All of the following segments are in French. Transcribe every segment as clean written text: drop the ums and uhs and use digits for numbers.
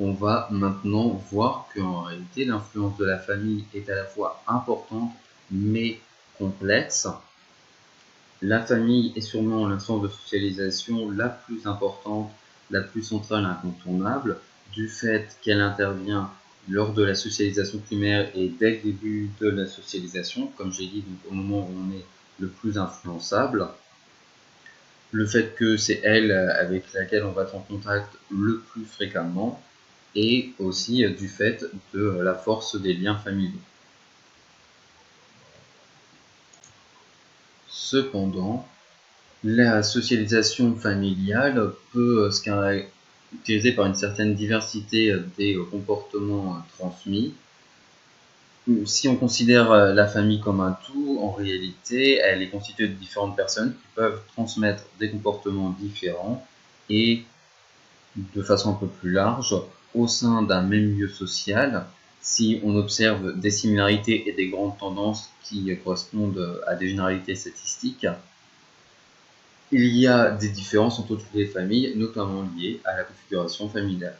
on va maintenant voir qu'en réalité, l'influence de la famille est à la fois importante, mais complexe. La famille est sûrement l'instance de socialisation la plus importante, la plus centrale et incontournable, du fait qu'elle intervient lors de la socialisation primaire et dès le début de la socialisation, comme j'ai dit, donc au moment où on est le plus influençable. Le fait que c'est elle avec laquelle on va être en contact le plus fréquemment, et aussi du fait de la force des liens familiaux. Cependant, la socialisation familiale peut se caractériser par une certaine diversité des comportements transmis. Si on considère la famille comme un tout, en réalité, elle est constituée de différentes personnes qui peuvent transmettre des comportements différents et de façon un peu plus large au sein d'un même milieu social. Si on observe des similarités et des grandes tendances qui correspondent à des généralités statistiques, il y a des différences entre toutes les familles, notamment liées à la configuration familiale.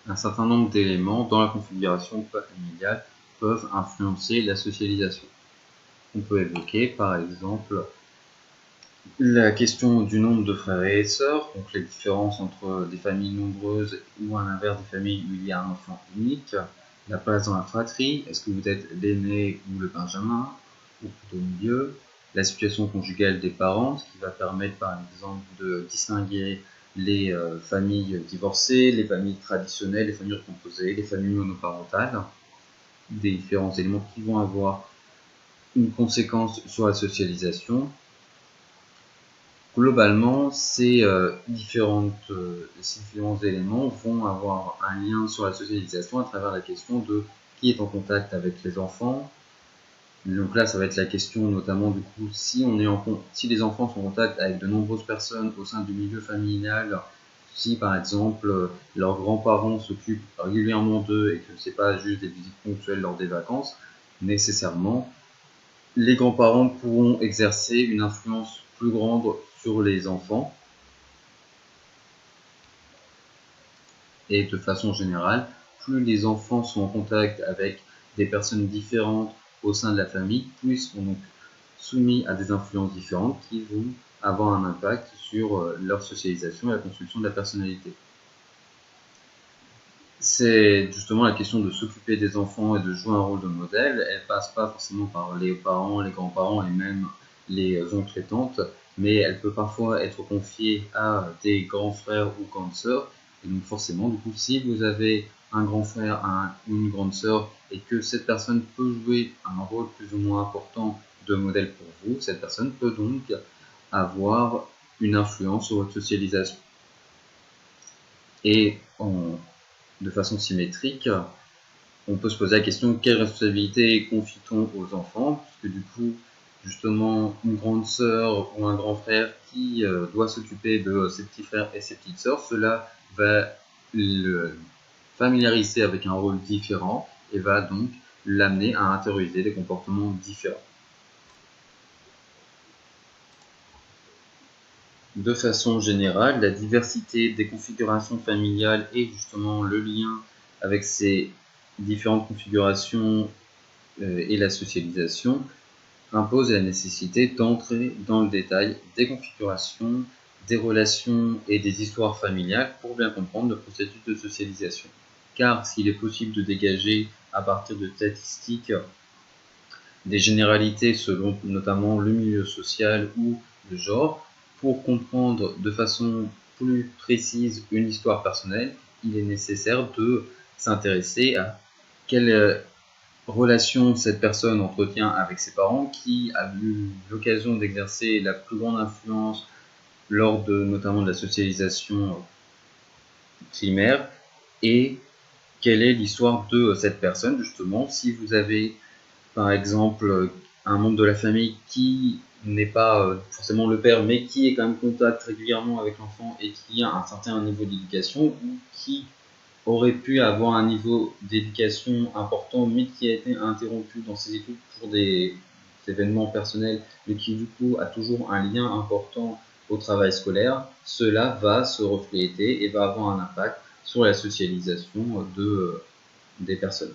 Un certain nombre d'éléments dans la configuration familiale peuvent influencer la socialisation. On peut évoquer par exemple la question du nombre de frères et sœurs, donc les différences entre des familles nombreuses ou à l'inverse des familles où il y a un enfant unique, la place dans la fratrie, est-ce que vous êtes l'aîné ou le benjamin, ou plutôt au milieu, la situation conjugale des parents, ce qui va permettre par exemple de distinguer les familles divorcées, les familles traditionnelles, les familles recomposées, les familles monoparentales, des différents éléments qui vont avoir une conséquence sur la socialisation. Globalement, ces différents éléments vont avoir un lien sur la socialisation à travers la question de qui est en contact avec les enfants. Donc là, ça va être la question notamment du coup, si les enfants sont en contact avec de nombreuses personnes au sein du milieu familial, si par exemple leurs grands-parents s'occupent régulièrement d'eux et que ce n'est pas juste des visites ponctuelles lors des vacances, nécessairement, les grands-parents pourront exercer une influence plus grande sur les enfants. Et de façon générale, plus les enfants sont en contact avec des personnes différentes au sein de la famille, plus ils sont donc soumis à des influences différentes qui vont avoir un impact sur leur socialisation et la construction de la personnalité. C'est justement la question de s'occuper des enfants et de jouer un rôle de modèle. Elle passe pas forcément par les parents, les grands-parents et même les oncles et tantes, mais elle peut parfois être confiée à des grands frères ou grandes sœurs. Et donc forcément, du coup, si vous avez un grand frère ou une grande sœur et que cette personne peut jouer un rôle plus ou moins important de modèle pour vous, cette personne peut donc avoir une influence sur votre socialisation. Et de façon symétrique, on peut se poser la question quelle responsabilité confie-t-on aux enfants, puisque du coup, justement, une grande sœur ou un grand frère qui doit s'occuper de ses petits frères et ses petites sœurs, cela va le familiariser avec un rôle différent et va donc l'amener à intérioriser des comportements différents. De façon générale, la diversité des configurations familiales et justement le lien avec ces différentes configurations et la socialisation impose la nécessité d'entrer dans le détail des configurations, des relations et des histoires familiales pour bien comprendre le processus de socialisation. Car s'il est possible de dégager à partir de statistiques des généralités selon notamment le milieu social ou le genre, pour comprendre de façon plus précise une histoire personnelle, il est nécessaire de s'intéresser à quelle relation cette personne entretient avec ses parents, qui a eu l'occasion d'exercer la plus grande influence lors de notamment de la socialisation primaire, et quelle est l'histoire de cette personne justement. Si vous avez par exemple un membre de la famille qui n'est pas forcément le père, mais qui est quand même en contact régulièrement avec l'enfant et qui a un certain niveau d'éducation, ou qui aurait pu avoir un niveau d'éducation important, mais qui a été interrompu dans ses études pour des événements personnels, mais qui du coup a toujours un lien important au travail scolaire, cela va se refléter et va avoir un impact sur la socialisation des personnes.